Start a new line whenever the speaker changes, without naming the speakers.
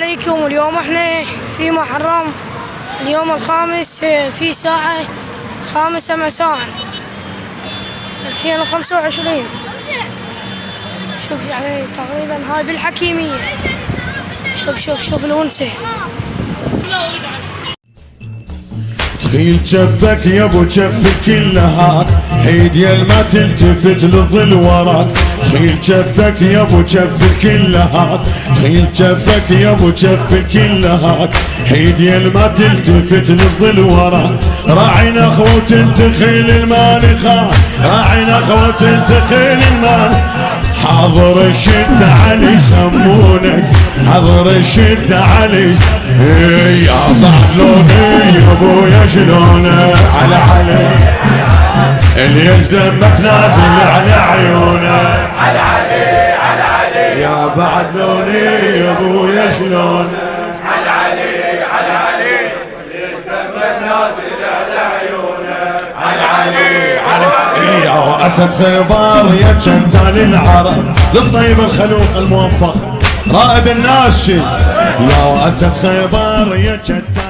عليكم. اليوم احنا في محرم، اليوم الخامس في ساعة 5 مساء 2025. شوف يعني تقريبا هاي بالحكيمية. شوف الونسة.
تخيل جفك يا ابو جف كلها حيد يا ما تلتفت للظل وراك. تخيل جفك يا ابو جف كلها، تخيل جفك يا ابو جف كلها حيد يا ما تلتفت للظل وراك. راعينا اخوة وتنتخيل المال خان، راعينا اخوة وتنتخيل المال. حاضر الشدة علي يسمونك، حاضر الشدة علي. يا ضحلوني يا ابويا شلونه على علي، اللي دمك نازل على عيونه على علي على علي. يا بعدلوني يا ابويا شلونه على علي على علي، اللي دمك نازل على عيونه على علي على علي. يا اسد خيبر يا جنتال العرب، للطيب الخلوق الموفق رائد الناشي. يا اسد خيبر يا جنتال